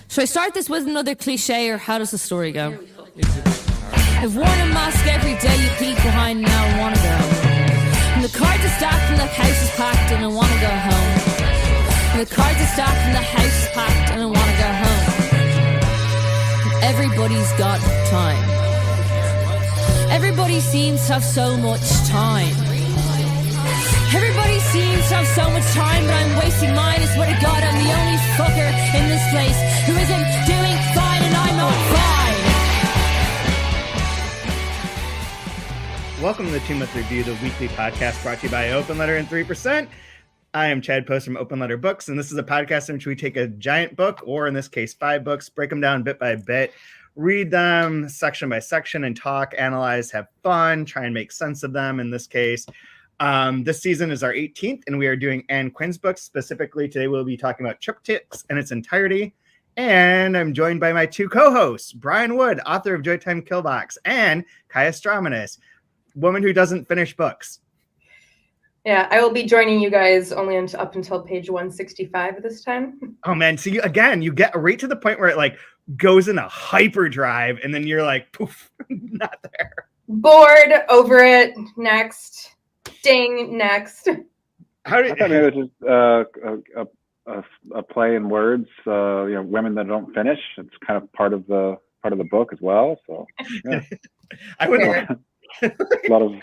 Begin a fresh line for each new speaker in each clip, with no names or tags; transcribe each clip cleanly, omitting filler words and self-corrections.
Should I start this with another cliche, or how does the story go? I've worn a mask every day, you peek behind, now I wanna go. And the cards are stacked and the house is packed and I wanna go home. And the cards are stacked and the house is packed and I wanna go home. And everybody's got time. Everybody seems to have so much time. Everybody seems to have so much time, but I'm wasting mine. I swear to God, I'm the only fucker in this place who isn't doing fine, and I'm not fine.
Welcome to the Two Month Review, the weekly podcast brought to you by Open Letter and 3%. I am Chad Post from Open Letter Books, and this is a podcast in which we take a giant book, or in this case, 5 books, break them down bit by bit, read them section by section, and talk, analyze, have fun, try and make sense of them. In this case, this season is our 18th, and we are doing Ann Quin's books. Specifically, today we'll be talking about Tripticks in its entirety. And I'm joined by my 2 co-hosts, Brian Wood, author of Joytime Killbox, and Kaija, woman who doesn't finish books.
Yeah, I will be joining you guys only up until page 165 this time.
Oh man, so you get right to the point where it like goes in a hyperdrive, and then you're like, poof, not there.
Bored, over it, next. Ding, next.
I thought maybe it was just a play in words. Women that don't finish. It's kind of part of the book as well. So yeah.
I would.
A lot of.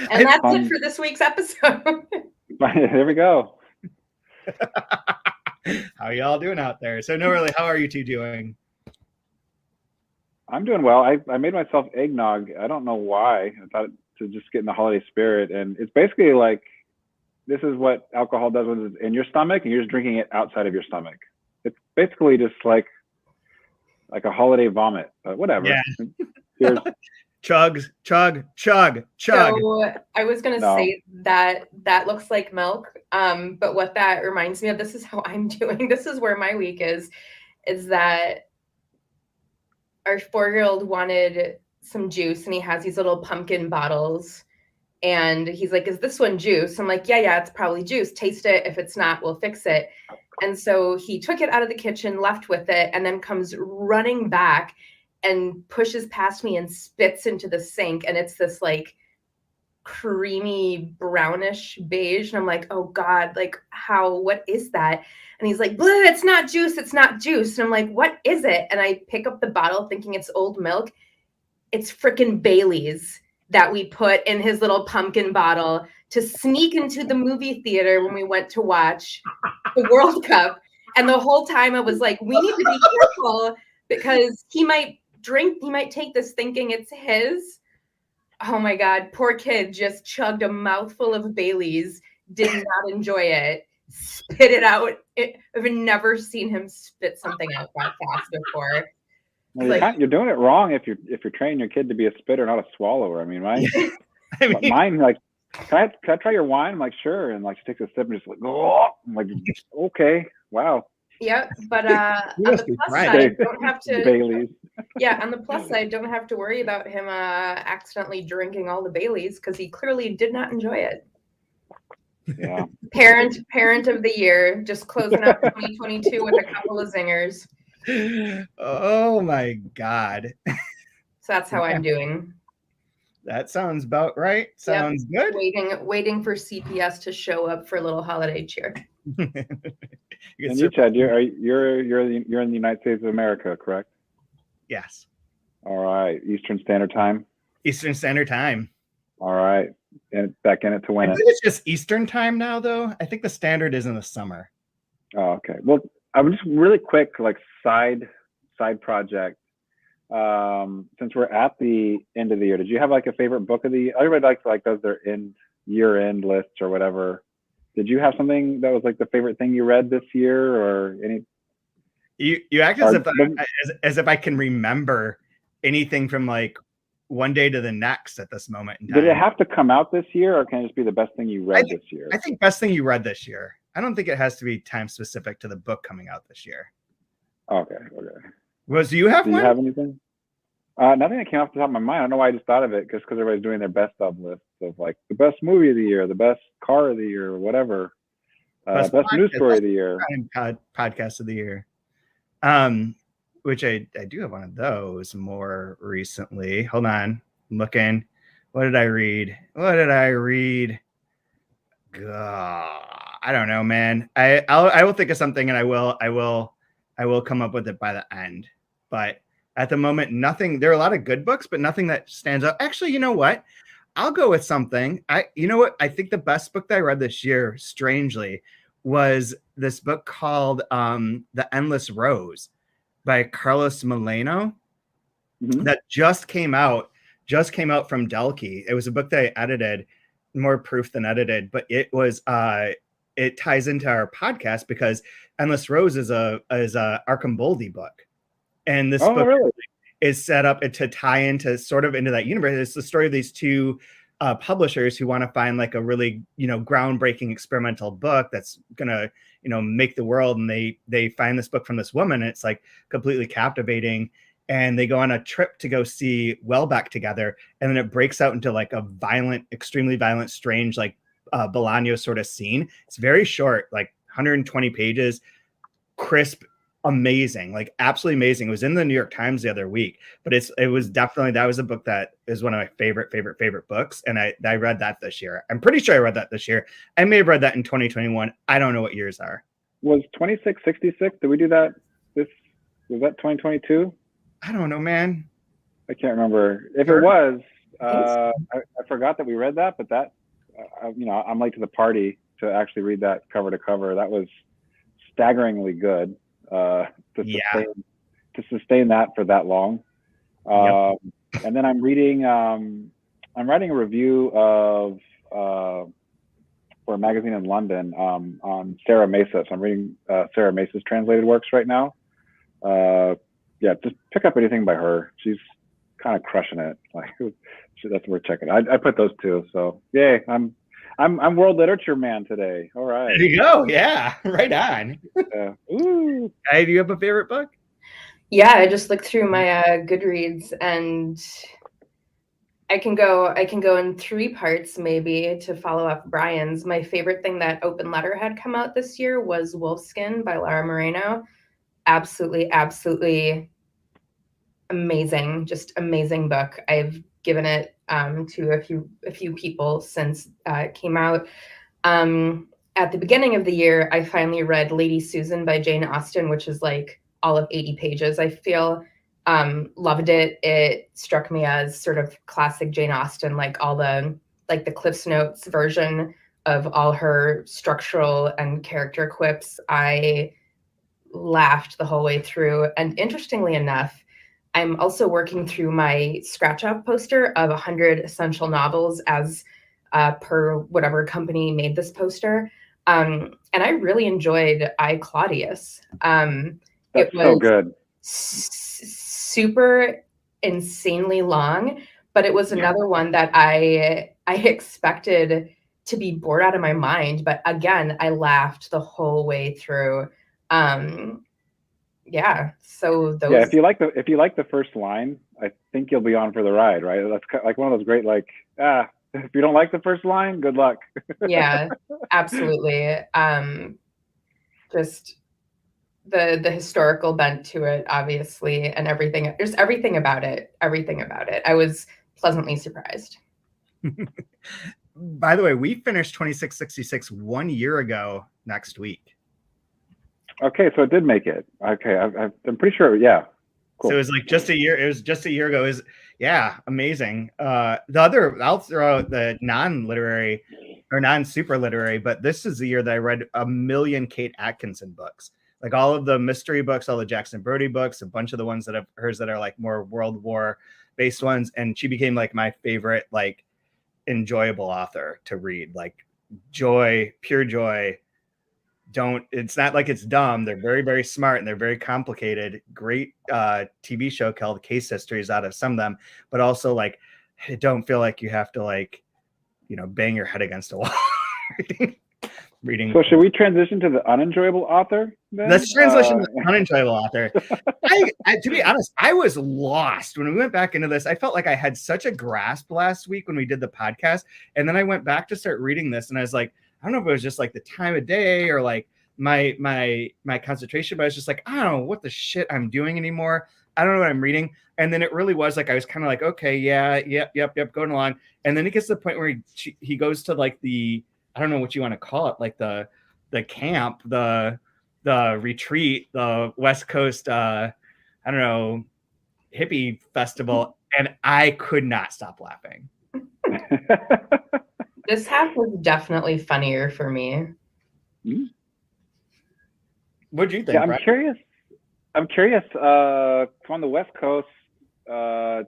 And that's it for this week's episode.
There we go.
How are y'all doing out there? So, how are you two doing?
I'm doing well. I made myself eggnog. I don't know why. I thought to just get in the holiday spirit, and it's basically like this is what alcohol does when it's in your stomach, and you're just drinking it outside of your stomach. It's basically just like a holiday vomit, but whatever.
Yeah.
Cheers.
Chug.
So I was gonna say that looks like milk, but what that reminds me of, this is how I'm doing. This is where my week is that our 4-year-old wanted some juice, and he has these little pumpkin bottles, and he's like, "Is this one juice?" I'm like, yeah, it's probably juice. Taste it. If it's not, we'll fix it. And so he took it out of the kitchen, left with it, and then comes running back and pushes past me and spits into the sink. And it's this like creamy brownish beige. And I'm like, oh God, like what is that? And he's like, it's not juice. It's not juice. And I'm like, what is it? And I pick up the bottle thinking it's old milk. It's frickin' Bailey's that we put in his little pumpkin bottle to sneak into the movie theater when we went to watch the World Cup. And the whole time I was like, we need to be careful because he might take this thinking it's his. Oh my God, poor kid just chugged a mouthful of Bailey's, did not enjoy it, spit it out. I've never seen him spit something out that fast before.
Well, you're doing it wrong if you're training your kid to be a spitter, not a swallower. I mean, right? Mine, like, can I try your wine? I'm like, sure. And like, she takes a sip and just like, oh, I'm like, okay, wow.
Yeah, but on the plus side, don't have to.
Bailey's.
Yeah, on the plus side, don't have to worry about him accidentally drinking all the Baileys because he clearly did not enjoy it.
Yeah.
Parent of the year, just closing out 2022 with a couple of zingers.
Oh my God.
So that's how I'm doing.
That sounds about right. Sounds good.
Waiting for CPS to show up for a little holiday cheer.
And you, Chad, you're in the United States of America, correct?
Yes.
All right. Eastern Standard Time.
Eastern Standard Time.
All right. And back in it to win it.
I think it's just Eastern Time now, though. I think the standard is in the summer.
Oh, okay. Well, I would just really quick, like side project. Since we're at the end of the year, did you have like a favorite book of the year? Everybody like does their year-end lists or whatever. Did you have something that was like the favorite thing you read this year, or any?
You act as if I can remember anything from like one day to the next at this moment in time.
Did it have to come out this year, or can it just be the best thing you read this year?
I think best thing you read this year. I don't think it has to be time specific to the book coming out this year.
Okay.
Do you have one?
Do you have anything? Nothing that came off the top of my mind. I don't know why I just thought of it, because everybody's doing their best of lists of like the best movie of the year, the best car of the year, or whatever. Best news story of the year.
Podcast of the year. Which I do have one of those more recently. Hold on, I'm looking. What did I read? I don't know, man. I will think of something, and I will come up with it by the end. But at the moment, nothing. There are a lot of good books, but nothing that stands out. Actually, you know what? I'll go with something. You know what? I think the best book that I read this year, strangely, was this book called The Endless Rose by Carlos Molano. That just came out from Delkey. It was a book that I edited, more proof than edited, but it was it ties into our podcast because Endless Rose is a Arkham Boldy book, and this book
really?
is set up to tie into sort of into that universe. It's the story of these two publishers who want to find like a really groundbreaking experimental book that's gonna make the world, and they find this book from this woman, and it's like completely captivating. And they go on a trip to go see Welbeck together. And then it breaks out into like a violent, extremely violent, strange, like Bolaño sort of scene. It's very short, like 120 pages, crisp, amazing, like absolutely amazing. It was in the New York Times the other week, but it was definitely, that was a book that is one of my favorite books. And I read that this year. I'm pretty sure I read that this year. I may have read that in 2021. I don't know what years are.
Was 2666? Did we do that? Was that 2022?
I don't know, man.
I can't remember. If it was, I forgot that we read that, but that, I'm late to the party to actually read that cover to cover. That was staggeringly good to sustain that for that long. And then I'm writing a review of for a magazine in London on Sarah Mesa. So I'm reading Sarah Mesa's translated works right now. Just pick up anything by her. She's kind of crushing it. Like that's worth checking. I put those two. So yay, I'm world literature man today. All right.
There you go. Yeah, right on.
Ooh.
Hey, do you have a favorite book?
Yeah, I just looked through my Goodreads, and I can go in three parts maybe to follow up Brian's. My favorite thing that Open Letter had come out this year was Wolfskin by Lara Moreno. Absolutely amazing, just amazing book. I've given it to a few people since it came out. At the beginning of the year, I finally read Lady Susan by Jane Austen, which is like all of 80 pages. I feel loved it. It struck me as sort of classic Jane Austen, like all the Cliff's Notes version of all her structural and character quips. I laughed the whole way through. And interestingly enough, I'm also working through my scratch-off poster of 100 essential novels as per whatever company made this poster. And I really enjoyed I, Claudius.
That's so good.
Super insanely long, but it was another one that I expected to be bored out of my mind. But again, I laughed the whole way through. So those.
Yeah, if you like the first line, I think you'll be on for the ride, right? That's like one of those great if you don't like the first line, good luck.
Yeah, absolutely. Just the historical bent to it, obviously, and everything. There's everything about it. I was pleasantly surprised.
By the way, we finished 2666 1 year ago next week.
Okay, so it did make it. Okay, I'm pretty sure. Yeah, cool.
So it was like just a year. It was just a year ago. Amazing. I'll throw out the non-literary or non-super literary, but this is the year that I read 1 million Kate Atkinson books. Like all of the mystery books, all the Jackson Brody books, a bunch of the ones that have hers that are like more World War based ones, and she became like my favorite, like enjoyable author to read. Like joy, pure joy. It's not like it's dumb. They're very, very smart and they're very complicated. Great TV show called Case Histories out of some of them, but also like don't feel like you have to bang your head against a wall reading.
So should we transition to the unenjoyable author then?
Let's transition to the unenjoyable author. I to be honest, I was lost when we went back into this. I felt like I had such a grasp last week when we did the podcast, and then I went back to start reading this, and I was like, I don't know if it was just like the time of day or like my concentration, but I was just like, I don't know what the shit I'm doing anymore. I don't know what I'm reading. And then it really was like, I was kind of like, okay, yeah, yep, going along. And then it gets to the point where he goes to like I don't know what you want to call it, like the camp, the retreat, the West Coast, I don't know, hippie festival. And I could not stop laughing.
This half was definitely funnier for me.
What'd you think?
Yeah, I'm
Brett?
curious. On the West Coast,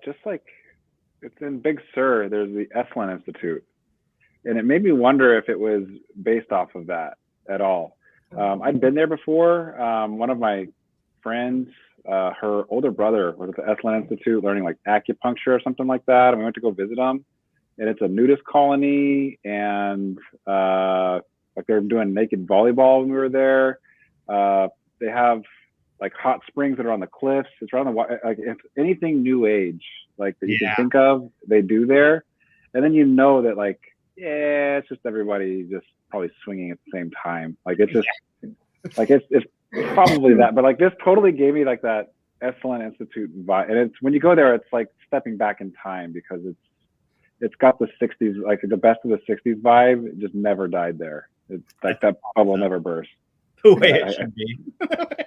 just like it's in Big Sur, there's the Esalen Institute, and it made me wonder if it was based off of that at all. I'd been there before. One of my friends, her older brother was at the Esalen Institute learning like acupuncture or something like that, and we went to go visit him. And it's a nudist colony, and like they're doing naked volleyball when we were there. They have like hot springs that are on the cliffs. It's around the like if anything new age like that you can think of, they do there. And then you know that like it's just everybody just probably swinging at the same time. Like it's just like it's probably that. But like this totally gave me like that Esalen Institute vibe. And it's when you go there, it's like stepping back in time because it's got the 60s, like the best of the 60s vibe. It just never died there. It's like that bubble never burst.
The way it should be.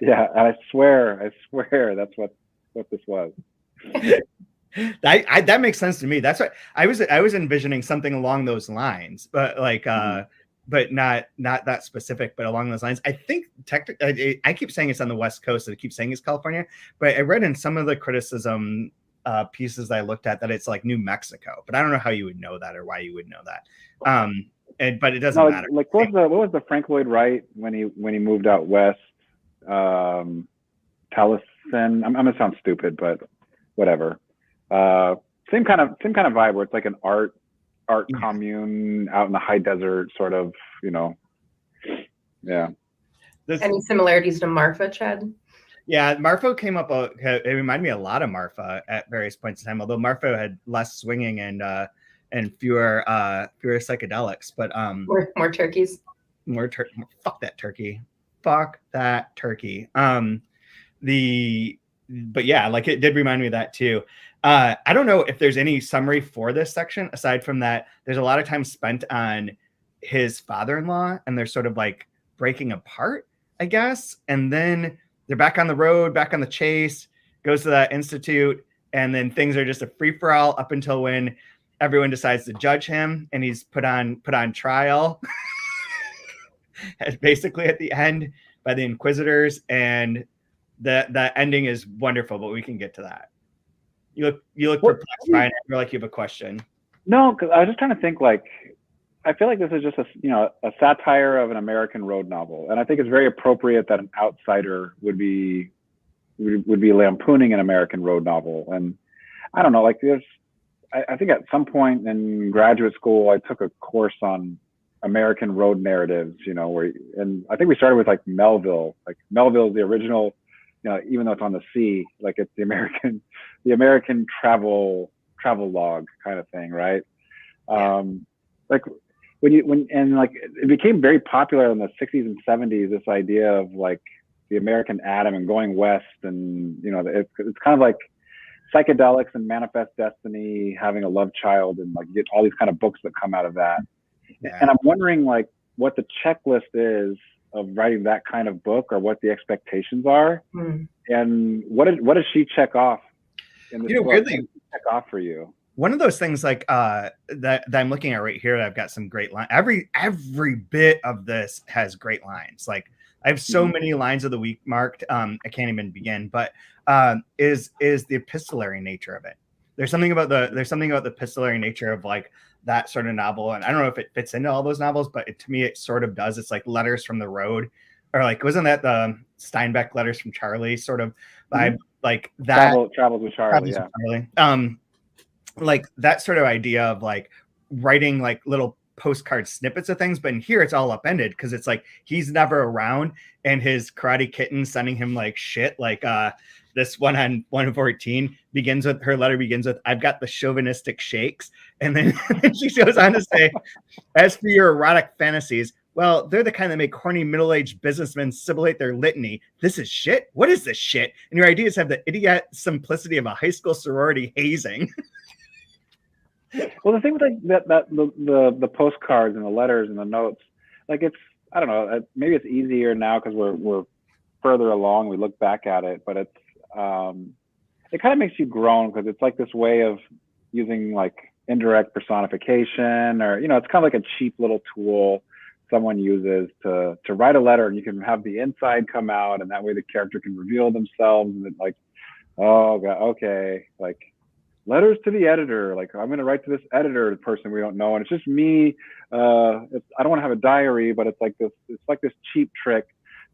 Yeah, and I swear that's what this was.
That makes sense to me. That's what I was envisioning something along those lines, but like but not that specific, but along those lines. I think I keep saying it's on the West Coast, and I keep saying it's California, but I read in some of the criticism pieces that I looked at that it's like New Mexico, but I don't know how you would know that or why you would know that. But it doesn't matter.
Like what was the Frank Lloyd Wright when he moved out west? Taliesin. I'm gonna sound stupid, but whatever. Same kind of vibe where it's like an art commune out in the high desert, sort of, you know. Yeah.
Any similarities to Marfa, Chad?
Yeah, Marfa came up. It reminded me a lot of Marfa at various points in time. Although Marfa had less swinging and fewer psychedelics, but
more turkeys.
Fuck that turkey. But yeah, like it did remind me of that too. I don't know if there's any summary for this section aside from that. There's a lot of time spent on his father-in-law, and they're sort of like breaking apart, I guess, and then they're back on the road, back on the chase, goes to that institute, and then things are just a free-for-all up until when everyone decides to judge him, and he's put on trial basically at the end by the Inquisitors, and the ending is wonderful, but we can get to that. You look perplexed, Ryan. I feel like you have a question.
No, because I was just trying to think, like, I feel like this is just a satire of an American road novel, and I think it's very appropriate that an outsider would be lampooning an American road novel. And I don't know, like I think at some point in graduate school, I took a course on American road narratives, and I think we started with like Melville. Like Melville is the original, even though it's on the sea, like it's the American travel log kind of thing, right?
Yeah.
Like it became very popular in the 60s and 70s, this idea of like the American Adam and going west, and it's kind of like psychedelics and Manifest Destiny having a love child, and like you get all these kind of books that come out of that. Yeah. And I'm wondering like what the checklist is of writing that kind of book, or what the expectations are, and what does she check off in this book? Weirdly, check off for you.
One of those things like that I'm looking at right here, I've got some great lines. Every bit of this has great lines. Like I have so many lines of the week marked. I can't even begin, but is the epistolary nature of it. There's something about the epistolary nature of like that sort of novel. And I don't know if it fits into all those novels, but to me, it sort of does. It's like Letters from the Road, or like, wasn't that the Steinbeck Letters from Charlie sort of vibe? Like that
Travels with Charlie. Yeah.
With Charlie. Like that sort of idea of like writing like little postcard snippets of things, but in here it's all upended because it's like he's never around, and his karate kitten sending him like shit. Like this one on 114 her letter begins with, "I've got the chauvinistic shakes," and then she goes on to say, "As for your erotic fantasies, Well, they're the kind that make horny middle-aged businessmen sibilate their litany. This is shit? What is this shit? And your ideas have the idiot simplicity of a high school sorority hazing.
Well, the thing with like that the postcards and the letters and the notes, like it's, I don't know, maybe it's easier now because we're further along. We look back at it, but it's it kind of makes you groan because it's like this way of using like indirect personification, or it's kind of like a cheap little tool someone uses to write a letter, and you can have the inside come out, and that way the character can reveal themselves, and it's like, oh god, okay, like letters to the editor, like I'm going to write to this editor, the person we don't know, and it's just me. I don't want to have a diary, but it's like this cheap trick.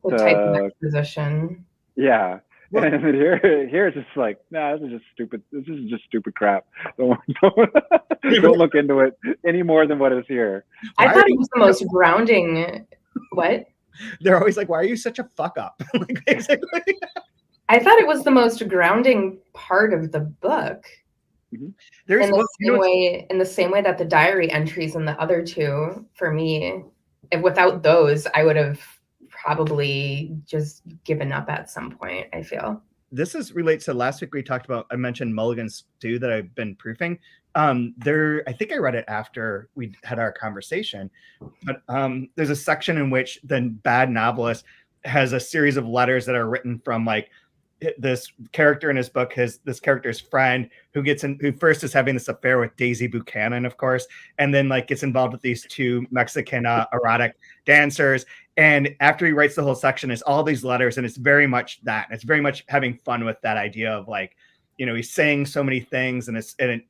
The type of exposition.
Yeah. Well, and here it's just like, nah, this is just stupid. This is just stupid crap. Don't look into it any more than what is here.
I thought it was the most grounding. What?
They're always like, why are you such a fuck up? Like, basically.
I thought it was the most grounding part of the book.
Mm-hmm.
In the same way that the diary entries in the other two, for me, and without those, I would have probably just given up at some point, I feel.
This relates to last week we talked about, I mentioned Mulligan's Stew that I've been proofing. I think I read it after we had our conversation, but there's a section in which the bad novelist has a series of letters that are written from like this character in his book, this character's friend who first is having this affair with Daisy Buchanan, of course, and then like gets involved with these two Mexican erotic dancers. And after he writes the whole section, it's all these letters, and it's very much that. It's very much having fun with that idea of like, he's saying so many things,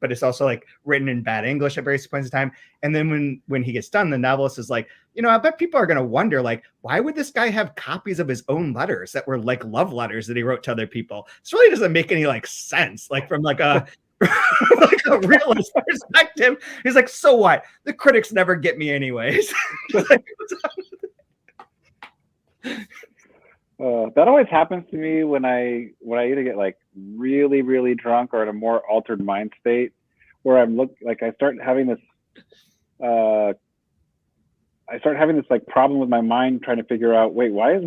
but it's also like written in bad English at various points in time. And then when he gets done, the novelist is like, I bet people are going to wonder, like, why would this guy have copies of his own letters that were like love letters that he wrote to other people? This really doesn't make any like sense, like from like a like a realist perspective. He's like, so what? The critics never get me anyways.
That always happens to me when I either get like really, really drunk or in a more altered mind state, where I start having this like problem with my mind trying to figure out, wait, why is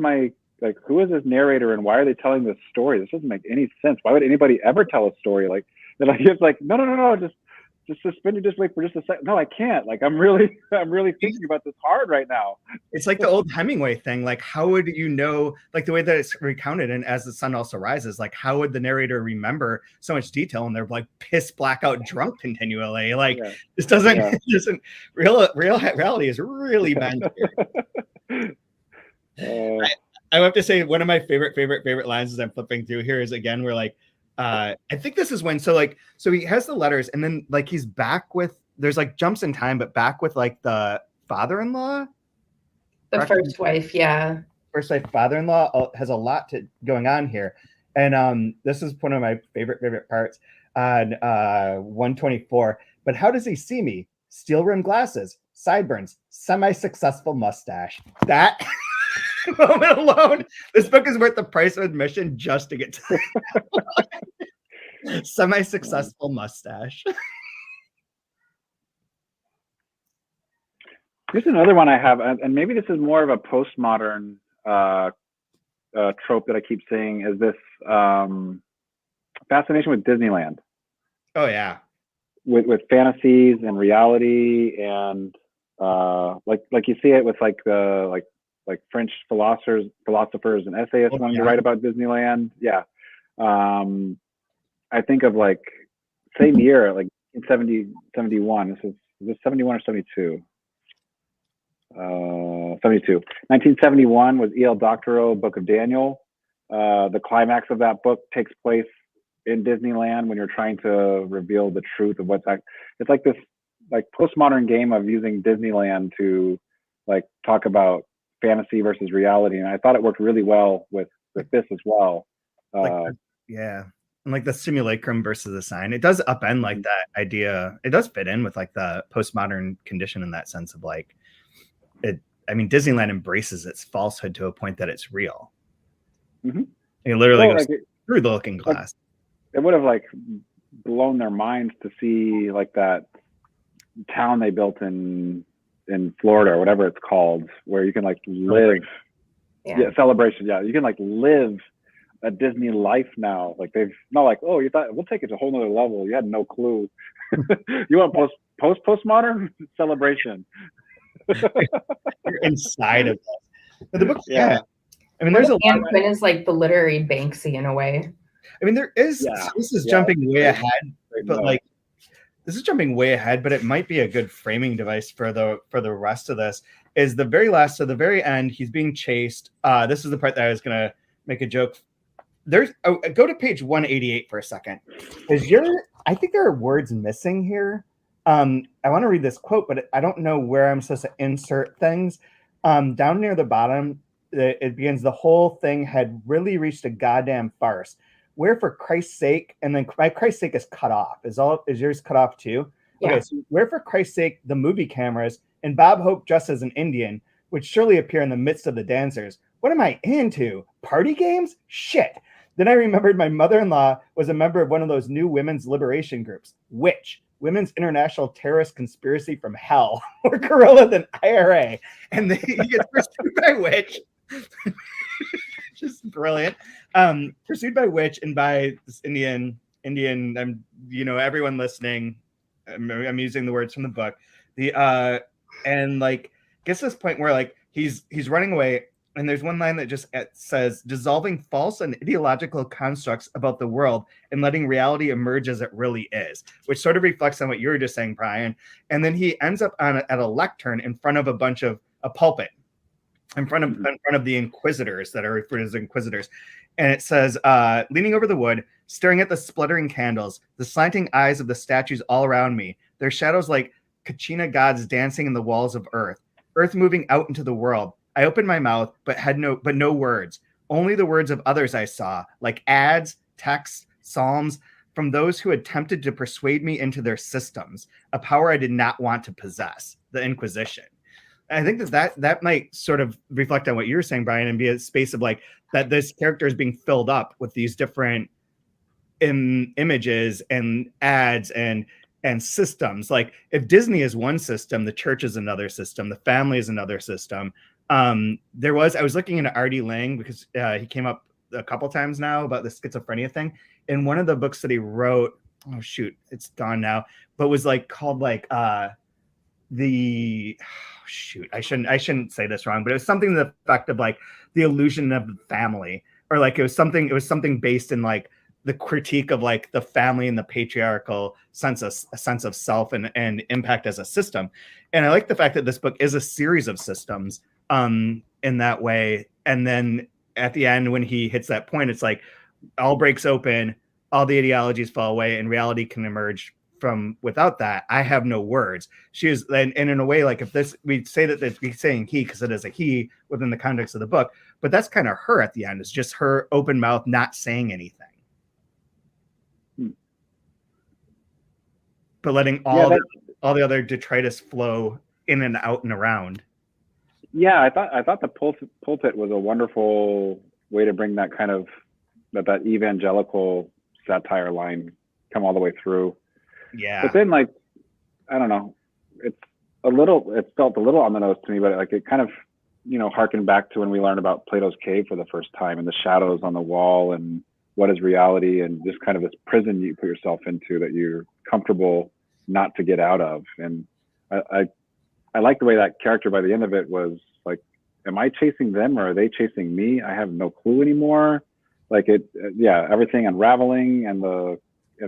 who is this narrator and why are they telling this story? This doesn't make any sense. Why would anybody ever tell a story like that? It's like, no, just suspend your disbelief for just a second. No, I can't. Like, I'm really thinking about this hard right now. It's
like the old Hemingway thing. Like, how would like the way that it's recounted and As the Sun Also Rises, like, how would the narrator remember so much detail and they're like piss blackout drunk continually? Like, this doesn't, reality is really bad. I have to say, one of my favorite lines as I'm flipping through here is, again, where like, I think this is when, so he has the letters, and then like he's back with, there's like jumps in time, but back with like the father-in-law,
the first wife,
first wife, father-in-law has a lot going on here, and this is one of my favorite parts on 124. But how does he see me? Steel rimmed glasses, sideburns, semi-successful mustache. That moment alone, this book is worth the price of admission just to get to semi-successful mustache.
Here's another one I have, and maybe this is more of a postmodern trope that I keep seeing, is this fascination with Disneyland.
Oh yeah,
with fantasies and reality, and like you see it with like the like French philosophers and essayists wanting to write about Disneyland. Yeah. I think of like same year, like 71. Is this 71 or 72? 72. 1971 was E.L. Doctorow, Book of Daniel. The climax of that book takes place in Disneyland when you're trying to reveal the truth of what's it's like this like postmodern game of using Disneyland to like talk about fantasy versus reality, and I thought it worked really well with this as well.
And like the simulacrum versus the sign, it does upend like that idea. It does fit in with like the postmodern condition in that sense of like it. I mean, Disneyland embraces its falsehood to a point that it's real.
Mm-hmm.
It literally goes through the looking glass.
It would have like blown their minds to see like that town they built in in Florida or whatever it's called, where you can like live. Yeah, Celebration. Yeah, you can like live a Disney life now. Like they've not like, oh, you thought we'll take it to a whole nother level. You had no clue. You want postmodern Celebration.
You're inside of that. But the book,
Yeah.
I mean, there's a
Ann Quin is like the literary Banksy in a way.
I mean, there is.
Yeah.
This is jumping way ahead, but
no.
like, this is jumping way ahead. But it might be a good framing device for the rest of this. Is the very last, so the very end, he's being chased. This is the part that I was gonna make a joke. There's go to page 188 for a second. I think there are words missing here. I want to read this quote, but I don't know where I'm supposed to insert things. Down near the bottom, it begins, the whole thing had really reached a goddamn farce. Where for Christ's sake, and then by Christ's sake is cut off. Is yours cut off too?
Yeah.
Okay, so where for Christ's sake the movie cameras and Bob Hope dressed as an Indian would surely appear in the midst of the dancers. What am I into? Party games? Shit. Then I remembered my mother-in-law was a member of one of those new women's liberation groups. Which? Women's International Terrorist Conspiracy from Hell, or Gorilla than IRA. And he gets pursued by which? Just brilliant. Pursued by which and by this Indian, everyone listening, I'm using the words from the book. And like gets to this point where like he's running away, and there's one line that just says, dissolving false and ideological constructs about the world and letting reality emerge as it really is, which sort of reflects on what you were just saying, Brian. And then he ends up at a lectern in front of a pulpit, in front of the inquisitors that are referred as inquisitors. And it says, leaning over the wood, staring at the spluttering candles, the slanting eyes of the statues all around me, their shadows like Kachina gods dancing in the walls of earth moving out into the world. I opened my mouth, but had no words, only the words of others I saw, like ads, texts, psalms, from those who attempted to persuade me into their systems, a power I did not want to possess, the Inquisition. I think that might sort of reflect on what you were saying, Brian, and be a space of like that this character is being filled up with these different images and ads and systems. Like if Disney is one system, the church is another system, the family is another system. I was looking into R.D. Laing because he came up a couple times now about the schizophrenia thing. In one of the books that he wrote, oh shoot, it's gone now, but was like called like I shouldn't say this wrong, but it was something to the effect of like the illusion of the family, or like it was something based in like the critique of like the family and the patriarchal sense of self and impact as a system. And I like the fact that this book is a series of systems in that way. And then at the end, when he hits that point, it's like all breaks open, all the ideologies fall away, and reality can emerge from without that. I have no words. She is, and in a way, like if this, we say that we're saying he because it is a he within the context of the book, but that's kind of her at the end. It's just her open mouth, not saying anything. But letting all the other detritus flow in and out and around.
Yeah, I thought the pulpit was a wonderful way to bring that kind of that evangelical satire line come all the way through.
Yeah.
But then, like, I don't know, it felt a little on the nose to me, but like it kind of, harkened back to when we learned about Plato's cave for the first time, and the shadows on the wall, and what is reality, and just kind of this prison you put yourself into that you're comfortable not to get out of. And I like the way that character by the end of it was like, am I chasing them or are they chasing me? I have no clue anymore. Like everything unraveling, and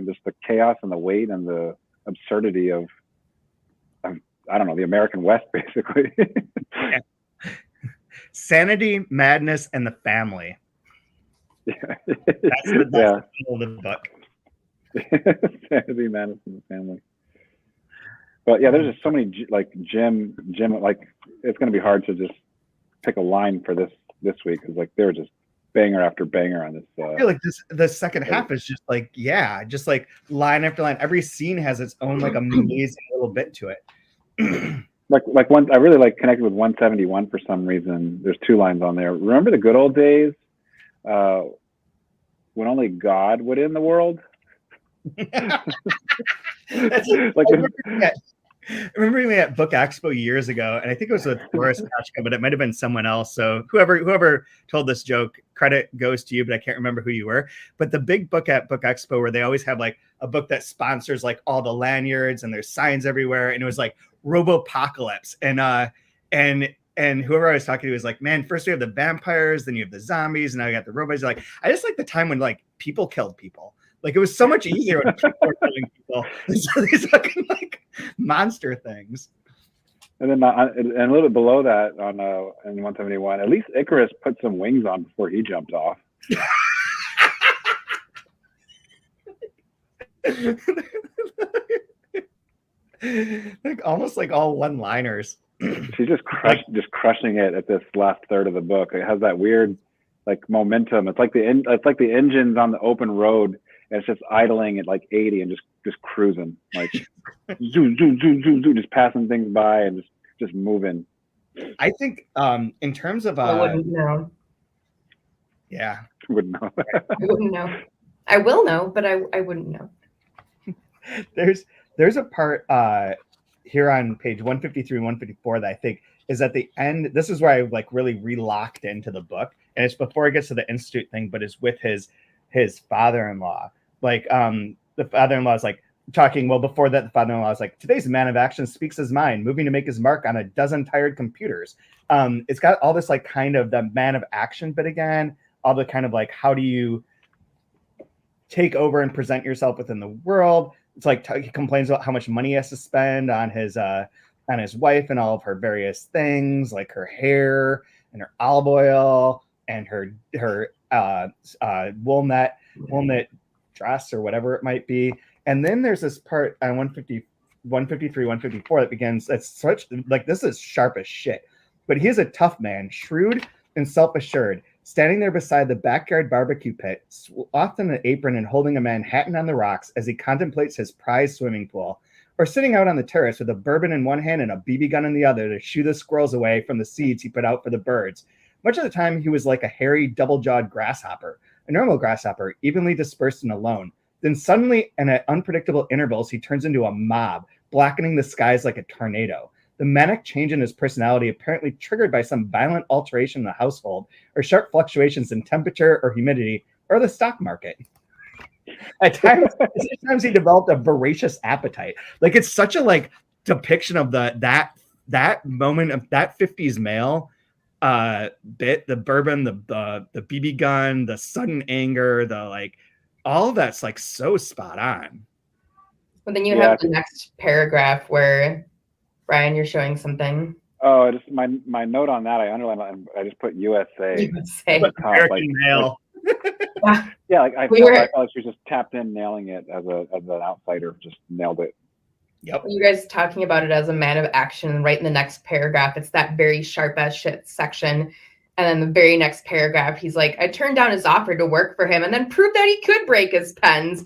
just the chaos and the weight and the absurdity of I don't know, the American West, basically.
Yeah. Sanity, madness, and the family.
Yeah.
That's the title of the book.
Sanity, madness, and the family. But yeah, there's just so many like Jim. Like it's going to be hard to just pick a line for this week, because like they were just banger after banger on this.
I feel like the second half is just like line after line. Every scene has its own like amazing little bit to it.
like one, I really like connected with 171 for some reason. There's two lines on there. Remember the good old days when only God would end the world?
That's
like
I remember we at Book Expo years ago, and I think it was with Boris Kachka, but it might have been someone else. So whoever told this joke, credit goes to you, but I can't remember who you were. But the big book at Book Expo, where they always have like a book that sponsors like all the lanyards and there's signs everywhere, and it was like Robopocalypse, and whoever I was talking to was like, man, first we have the vampires, then you have the zombies, and now you got the robots. Like, I just like the time when like people killed people. Like it was so much easier when people were killing people. So these fucking like monster things.
And then and a little bit below that on in 171, at least Icarus put some wings on before he jumped off.
Like almost like all one-liners.
She's just crushing it at this last third of the book. It has that weird like momentum. It's like the engines on the open road. And it's just idling at like 80 and just cruising, like zoom, zoom, zoom, zoom, zoom, just passing things by and just moving.
I think in terms of
I wouldn't know.
Yeah.
Wouldn't know.
I wouldn't know. I will know, but I wouldn't know.
There's a part here on page 153 and 154 that I think is at the end. This is where I like really relocked into the book, and it's before it gets to the institute thing, but it's with his father-in-law. Like the father-in-law is like talking. Well, before that, the father-in-law is like, today's man of action speaks his mind, moving to make his mark on a dozen tired computers. It's got all this like kind of the man of action bit again, all the kind of like, how do you take over and present yourself within the world? It's like he complains about how much money he has to spend on his wife and all of her various things, like her hair and her olive oil and her walnut dress or whatever it might be. And then there's this part on 153, 154 that begins. It's such like, this is sharp as shit, but he is a tough man, shrewd and self-assured, standing there beside the backyard barbecue pit, swathed in an apron and holding a Manhattan on the rocks as he contemplates his prized swimming pool, or sitting out on the terrace with a bourbon in one hand and a BB gun in the other to shoo the squirrels away from the seeds he put out for the birds. Much of the time, he was like a hairy, double-jawed grasshopper, a normal grasshopper, evenly dispersed and alone. Then suddenly, and at unpredictable intervals, he turns into a mob, blackening the skies like a tornado. The manic change in his personality apparently triggered by some violent alteration in the household, or sharp fluctuations in temperature or humidity, or the stock market. At times he developed a voracious appetite. Like, it's such a like depiction of that moment of that 50s male bit, the bourbon, the BB gun, the sudden anger, the like, all of that's like so spot on.
But then you have the next paragraph where, Brian, you're showing something.
Oh, just my note on that, I underlined. I just put USA.
USA.
American male.
Yeah, like I felt like she was just tapped in, nailing it as an outsider, just nailed it.
Yep.
You guys talking about it as a man of action, right in the next paragraph, it's that very sharp as shit section. And then the very next paragraph, he's like, I turned down his offer to work for him and then proved that he could break his pens.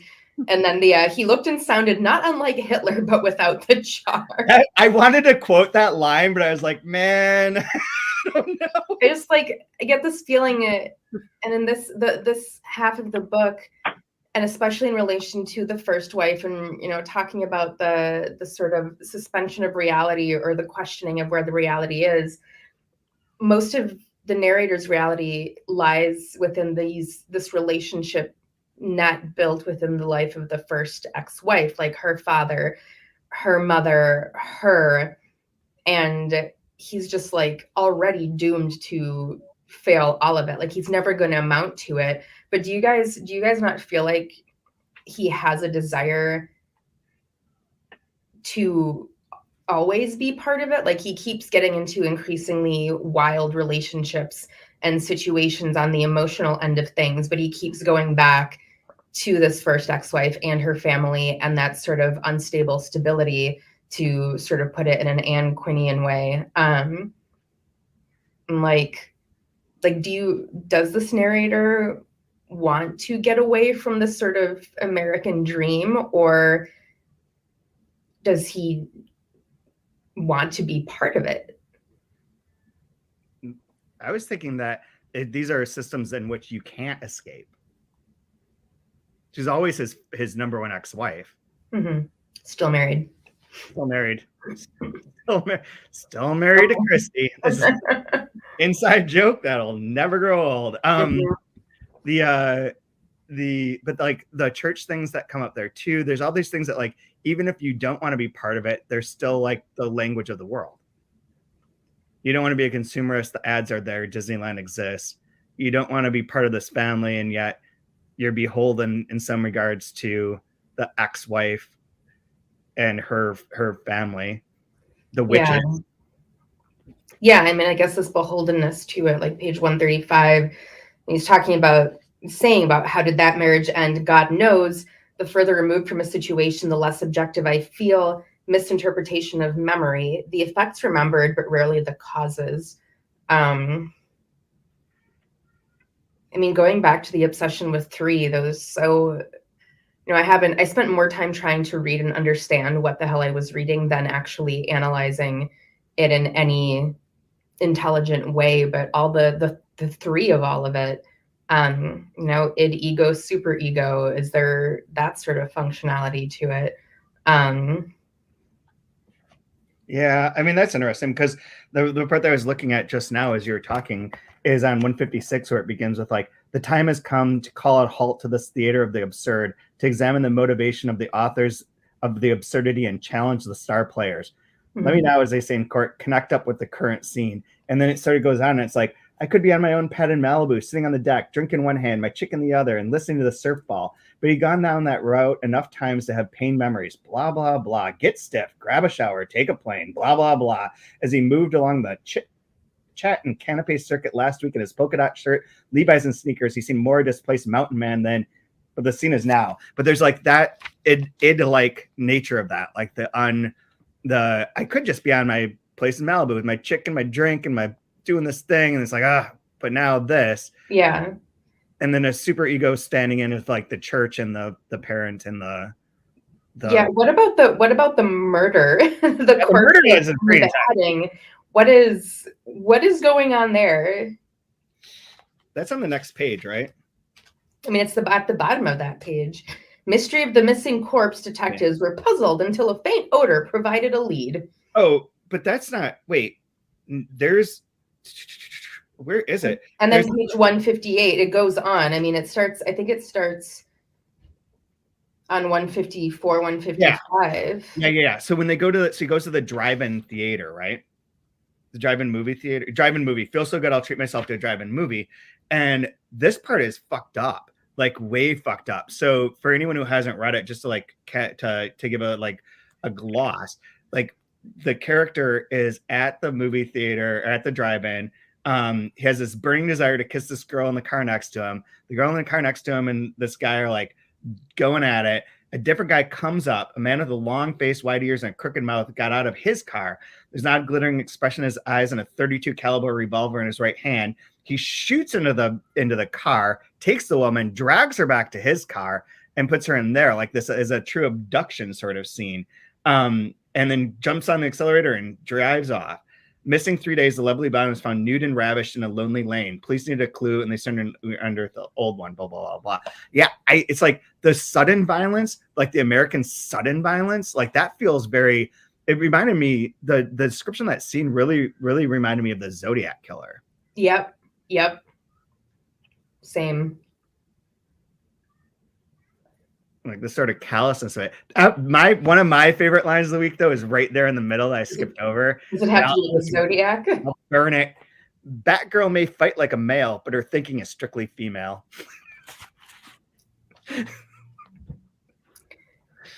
And then he looked and sounded not unlike Hitler, but without the jar.
I wanted to quote that line, but I was like, man, I don't know.
I just I get this feeling, and in this half of the book, and especially in relation to the first wife, and talking about the sort of suspension of reality or the questioning of where the reality is, most of the narrator's reality lies within this relationship net built within the life of the first ex-wife, like her father, her mother, her, and he's just like already doomed to fail all of it. Like, he's never going to amount to it. But do you guys not feel like he has a desire to always be part of it? Like, he keeps getting into increasingly wild relationships and situations on the emotional end of things, but he keeps going back to this first ex-wife and her family and that sort of unstable stability, to sort of put it in an Ann Quinian way. Does this narrator want to get away from this sort of American dream, or does he want to be part of it?
I was thinking that these are systems in which you can't escape. She's always his number one ex-wife.
Mm-hmm. Still married.
Still married. Still married to Christy. This is inside joke that'll never grow old. But like the church things that come up there too, there's all these things that like, even if you don't want to be part of it, there's still like the language of the world. You don't want to be a consumerist. The ads are there. Disneyland exists. You don't want to be part of this family, and yet you're beholden in some regards to the ex-wife and her family, the witches.
Yeah, I mean, I guess this beholdenness to it, like page 135, he's saying about how did that marriage end? God knows. The further removed from a situation, the less objective I feel. Misinterpretation of memory. The effects remembered, but rarely the causes. I mean, going back to the obsession with 3, those so, I spent more time trying to read and understand what the hell I was reading than actually analyzing it in any intelligent way. But all the 3 of all of it, id, ego, super ego, is there that sort of functionality to it?
Yeah, I mean, that's interesting because the part that I was looking at just now as you were talking is on 156, where it begins with like, the time has come to call a halt to this theater of the absurd, to examine the motivation of the authors of the absurdity and challenge the star players. Mm-hmm. Let me now, as they say in court, connect up with the current scene. And then it sort of goes on and it's like, I could be on my own pad in Malibu, sitting on the deck, drink in one hand, my chick in the other, and listening to the surf ball. But he'd gone down that route enough times to have pain memories, blah, blah, blah, get stiff, grab a shower, take a plane, blah, blah, blah, as he moved along the chat and canapé circuit last week in his polka dot shirt, Levi's and sneakers. He seemed more displaced mountain man than, but the scene is now. But there's like that id-like nature of that, like I could just be on my place in Malibu with my chick and my drink and my doing this thing, and it's like, but now this.
Yeah.
And then a super ego standing in with like the church and the parent and the
yeah. What about the murder? the
murder is a great
heading. What is going on there?
That's on the next page, right?
I mean, it's at the bottom of that page. Mystery of the missing corpse. Detectives were puzzled until a faint odor provided a lead.
Oh, but that's not. Wait, where is it?
And then page 158, it goes on. I mean, I think it starts on 154, 155.
Yeah. So when they go to he goes to the drive-in theater, right? The drive-in movie theater, drive-in movie. Feel so good, I'll treat myself to a drive-in movie. And this part is fucked up, like way fucked up. So for anyone who hasn't read it, just to like to give a gloss, like the character is at the movie theater, at the drive-in. He has this burning desire to kiss this girl in the car next to him. The girl in the car next to him and this guy are like going at it. A different guy comes up, a man with a long face, wide ears, and a crooked mouth, got out of his car. There's not a glittering expression in his eyes and a .32 caliber revolver in his right hand. He shoots into the car, takes the woman, drags her back to his car, and puts her in there. Like this is a true abduction sort of scene. And then jumps on the accelerator and drives off. Missing 3 days, the lovely bottom was found nude and ravished in a lonely lane. Police needed a clue, and they started under the old one, blah, blah, blah, blah. Yeah, it's like the sudden violence, like the American sudden violence, like that feels very, it reminded me, the description of that scene really, really reminded me of the Zodiac Killer.
Yep. Same.
Like the sort of callousness of it. One of my favorite lines of the week, though, is right there in the middle that I skipped over.
Does it have to do with Zodiac?
I'll burn it. Batgirl may fight like a male, but her thinking is strictly female.
I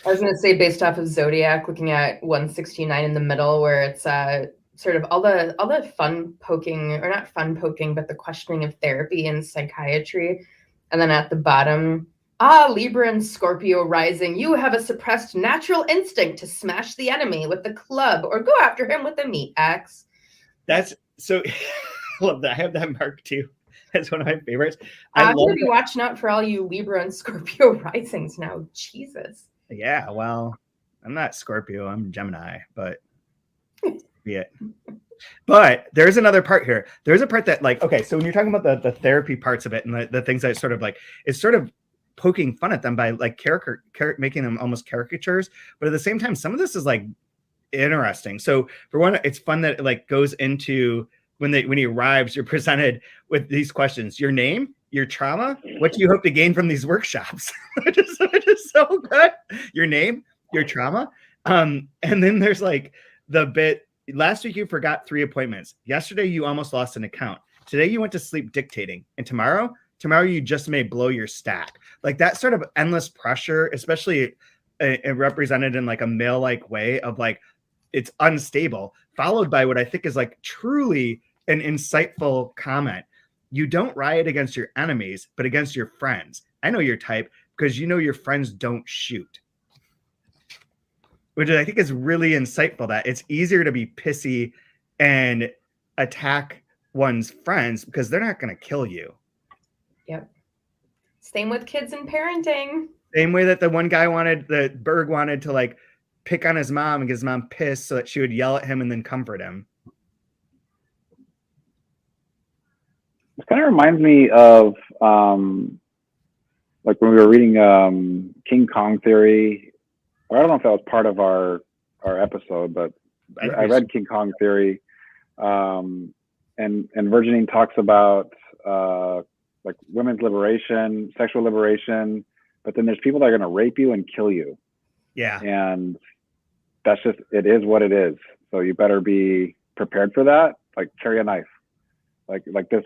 was going to say, based off of Zodiac, looking at 169 in the middle, where it's sort of all the fun poking, or not fun poking, but the questioning of therapy and psychiatry. And then at the bottom, Libra and Scorpio rising, you have a suppressed natural instinct to smash the enemy with the club or go after him with a meat axe.
That's so, I love that. I have that marked too. That's one of my favorites.
I'm going to be watching out for all you Libra and Scorpio risings now. Jesus.
Yeah, well, I'm not Scorpio. I'm Gemini, but yeah. But there's another part here. There's a part that like, okay, so when you're talking about the therapy parts of it and the things that sort of like, it's sort of poking fun at them by like making them almost caricatures. But at the same time, some of this is like interesting. So for one, it's fun that it like goes into when he arrives, you're presented with these questions: your name, your trauma, what do you hope to gain from these workshops? which is so good. Your name, your trauma. And then there's like the bit, last week you forgot 3 appointments. Yesterday you almost lost an account. Today you went to sleep dictating. And tomorrow you just may blow your stack. Like that sort of endless pressure, especially represented in like a male-like way of like, it's unstable, followed by what I think is like truly an insightful comment. You don't riot against your enemies, but against your friends. I know your type because you know your friends don't shoot. Which I think is really insightful, that it's easier to be pissy and attack one's friends because they're not going to kill you.
Yep. Same with kids and parenting.
Same way that the one guy Berg wanted to like pick on his mom and get his mom pissed so that she would yell at him and then comfort him.
It kind of reminds me of like when we were reading King Kong Theory. Or I don't know if that was part of our episode, but I read King Kong Theory, and Virginie talks about like women's liberation, sexual liberation, but then there's people that are going to rape you and kill you.
Yeah.
And that's just, it is what it is. So you better be prepared for that. Like carry a knife. Like this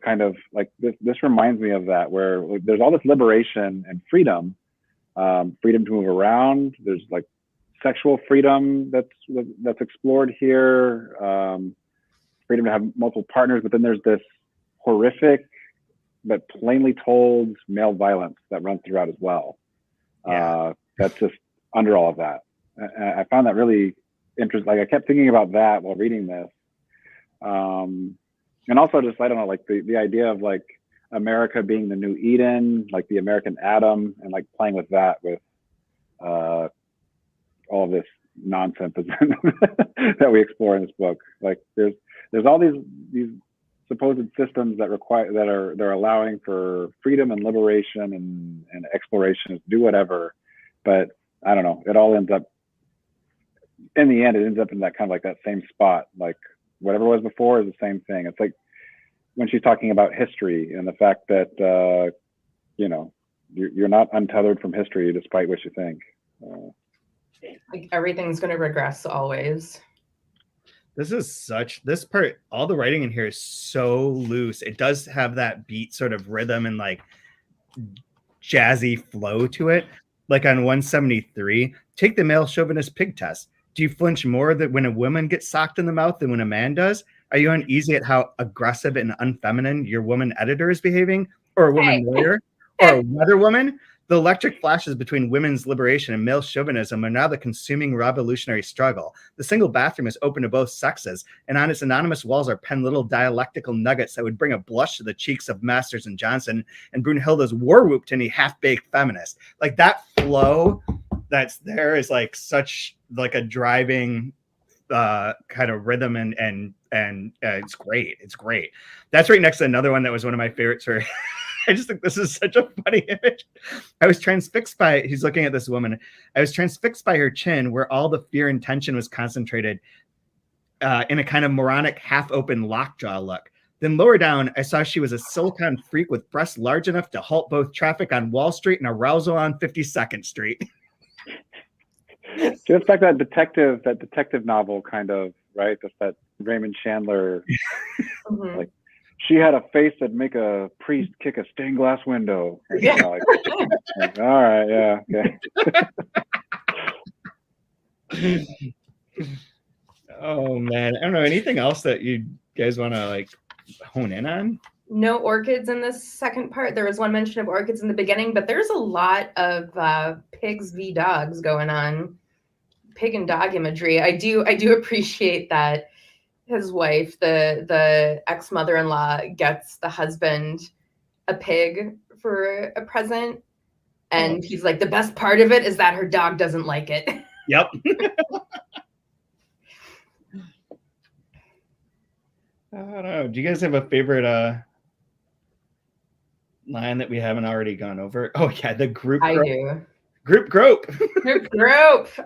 kind of like this reminds me of that, where there's all this liberation and freedom, freedom to move around. There's like sexual freedom that's explored here, freedom to have multiple partners, but then there's this horrific but plainly told male violence that runs throughout as well.
Yeah.
That's just under all of that. I found that really interesting. Like I kept thinking about that while reading this. And also just, I don't know, like the idea of like America being the new Eden, like the American Adam, and like playing with that with all of this nonsense that we explore in this book. Like there's all these supposed systems that they're allowing for freedom and liberation and exploration to do whatever, but I don't know, it all ends up in the end, it ends up in that kind of like that same spot. Like whatever was before is the same thing. It's like when she's talking about history and the fact that you know, you're not untethered from history despite what you think.
Like everything's going to regress always.
This part, all the writing in here is so loose. It does have that beat sort of rhythm and like jazzy flow to it. Like on 173, take the male chauvinist pig test. Do you flinch more that when a woman gets socked in the mouth than when a man does? Are you uneasy at how aggressive and unfeminine your woman editor is behaving? Or a woman lawyer? Or a weather woman? The electric flashes between women's liberation and male chauvinism are now the consuming revolutionary struggle. The single bathroom is open to both sexes, and on its anonymous walls are penned little dialectical nuggets that would bring a blush to the cheeks of Masters and Johnson and Brunhilde's war whoop to any half-baked feminist. Like that flow that's there is like such like a driving kind of rhythm and it's great. It's great. That's right next to another one that was one of my favorites where I just think this is such a funny image. I was transfixed by, he's looking at this woman. I was transfixed by her chin where all the fear and tension was concentrated in a kind of moronic half-open lockjaw look. Then lower down, I saw she was a silicon freak with breasts large enough to halt both traffic on Wall Street and arousal on 52nd Street.
Just like that detective novel kind of, right? Just that Raymond Chandler, like, she had a face that'd make a priest kick a stained glass window.
Yeah.
Like, all right, yeah, okay.
Oh man, I don't know, anything else that you guys want to like hone in on?
No orchids in this second part. There was one mention of orchids in the beginning, but there's a lot of pigs v dogs going on. Pig and dog imagery. I do appreciate that his wife, the ex-mother-in-law, gets the husband a pig for a present, and he's like, the best part of it is that her dog doesn't like it.
Yep. I don't know. Do you guys have a favorite line that we haven't already gone over? Oh yeah, the group.
I do.
Group Grope.
Group.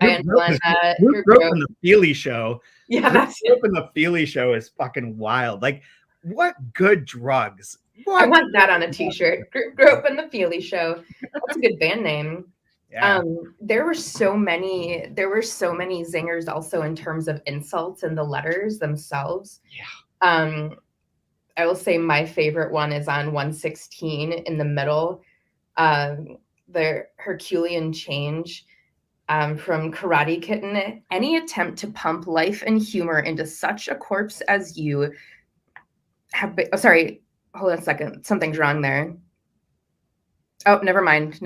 I underline that.
Group Grope and the Feely Show.
Yeah, that's
Group Grope and the Feely Show is fucking wild. Like, what good drugs?
I want that on a t-shirt. Group and the Feely Show. That's a good band name.
Yeah.
There were so many zingers also in terms of insults in the letters themselves.
Yeah.
I will say my favorite one is on 116 in the middle. The Herculean change from Karate Kitten. Any attempt to pump life and humor into such a corpse as you have been. Oh, sorry. Hold on a second. Something's wrong there. Oh, never mind.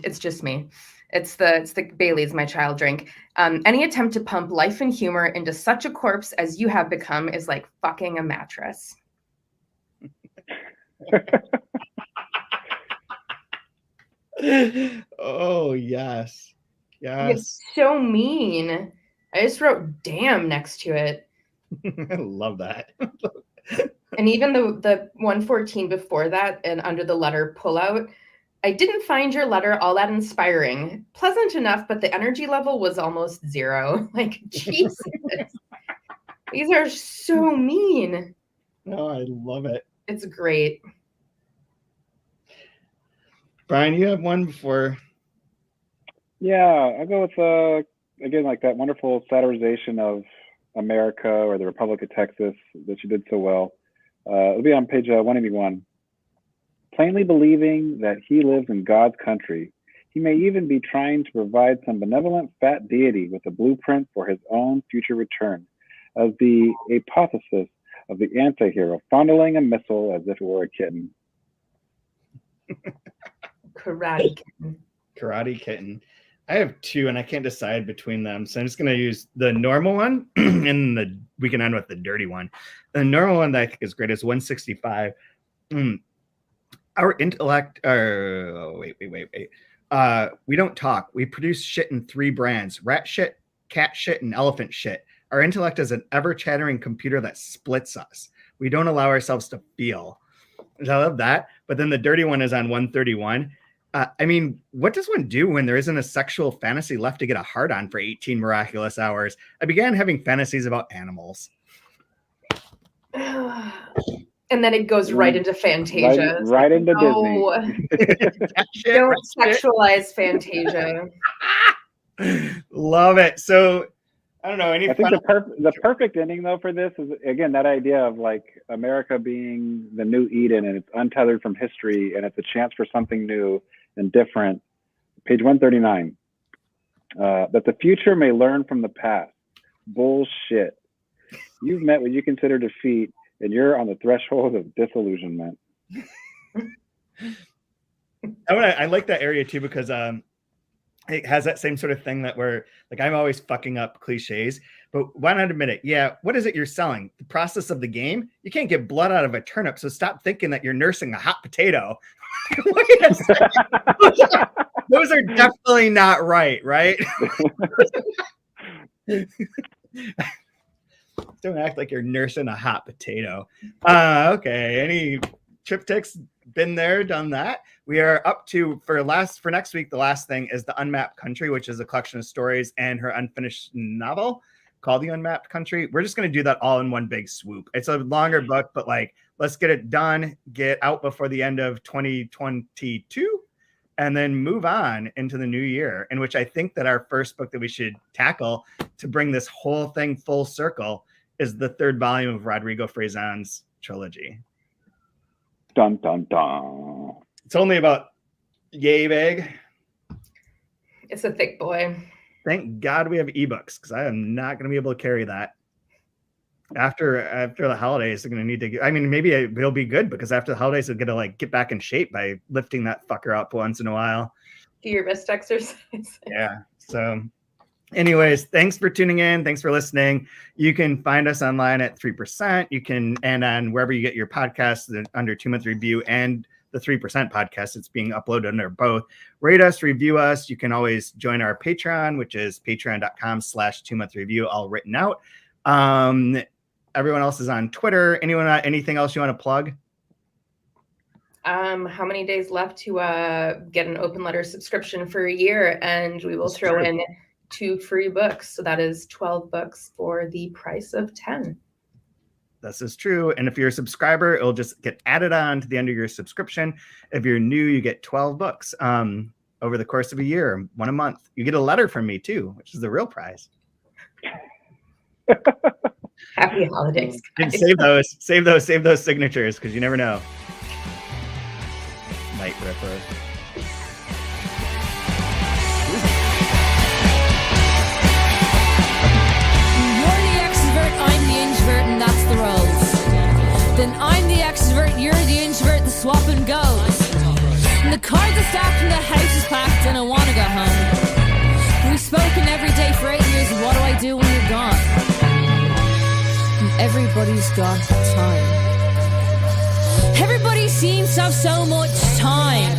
It's just me. It's the Bailey's my child drink. Any attempt to pump life and humor into such a corpse as you have become is like fucking a mattress.
Oh, yes.
It's so mean. I just wrote damn next to it.
I love that.
And even the 114 before that and under the letter pull out, I didn't find your letter all that inspiring. Pleasant enough, but the energy level was almost zero. Like, Jesus. These are so mean.
No, I love it.
It's great.
Brian, you have one before.
Yeah, I'll go with, again, like that wonderful satirization of America or the Republic of Texas that you did so well. It'll be on page 181. Plainly believing that he lives in God's country, he may even be trying to provide some benevolent fat deity with a blueprint for his own future return, as the apotheosis of the anti-hero fondling a missile as if it were a kitten.
Karate Kitten.
Karate Kitten. I have two, and I can't decide between them, so I'm just going to use the normal one, and we can end with the dirty one. The normal one that I think is great is 165. Our intellect. Wait. We don't talk. We produce shit in 3 brands: rat shit, cat shit, and elephant shit. Our intellect is an ever-chattering computer that splits us. We don't allow ourselves to feel. I love that. But then the dirty one is on 131. I mean, what does one do when there isn't a sexual fantasy left to get a hard on for 18 miraculous hours? I began having fantasies about animals.
And then it goes right into Fantasia.
Right into
Disney. Don't sexualize Fantasia.
Love it. So, I don't know.
I think the perfect ending, though, for this is, again, that idea of like America being the new Eden, and it's untethered from history, and it's a chance for something new and different. Page 139. That the future may learn from the past. Bullshit. You've met what you consider defeat, and you're on the threshold of disillusionment.
I like that area too, because it has that same sort of thing that we're like, I'm always fucking up cliches, but why not admit it? Yeah. What is it you're selling? The process of the game? You can't get blood out of a turnip. So stop thinking that you're nursing a hot potato. Those are definitely not right. Don't act like you're nursing a hot potato. Okay. Any Tripticks? Been there, done that. We are up to for next week. The last thing is The Unmapped Country, which is a collection of stories and her unfinished novel called The Unmapped Country. We're just going to do that all in one big swoop. It's a longer book, but like, let's get it done, get out before the end of 2022, and then move on into the new year, in which I think that our first book that we should tackle to bring this whole thing full circle is the 3rd volume of Rodrigo Frazan's trilogy.
Dun, dun, dun.
It's only about yay big.
It's a thick boy.
Thank God we have ebooks, because I am not going to be able to carry that. After the holidays, they're going to need to get, I mean, maybe it'll be good, because after the holidays, they're going to like get back in shape by lifting that fucker up once in a while.
Do your wrist exercise.
Yeah. So anyways, thanks for tuning in. Thanks for listening. You can find us online at 3%. You can, and on wherever you get your podcasts under 2 Month Review and the 3% podcast. It's being uploaded under both. Rate us, review us. You can always join our Patreon, which is patreon.com/2 Month Review, all written out. Everyone else is on Twitter. Anything else you want to plug?
how many days left to get an open letter subscription for a year, and we will throw in 2 free books. So that is 12 books for the price of 10.
This is true. And if you're a subscriber, it'll just get added on to the end of your subscription. If you're new, you get 12 books over the course of a year, 1 a month. You get a letter from me too, which is the real prize.
Happy holidays,
And
guys.
save those signatures, because you never know. Night Ripper.
You're the extrovert, I'm the introvert, and that's the roles. Then I'm the extrovert, you're the introvert, the swapping goes. And the cards are stacked and the house is packed, and I want to go home. We've spoken every day for 8 years, what do I do when you're gone? And everybody's got time. Everybody seems to have so much time.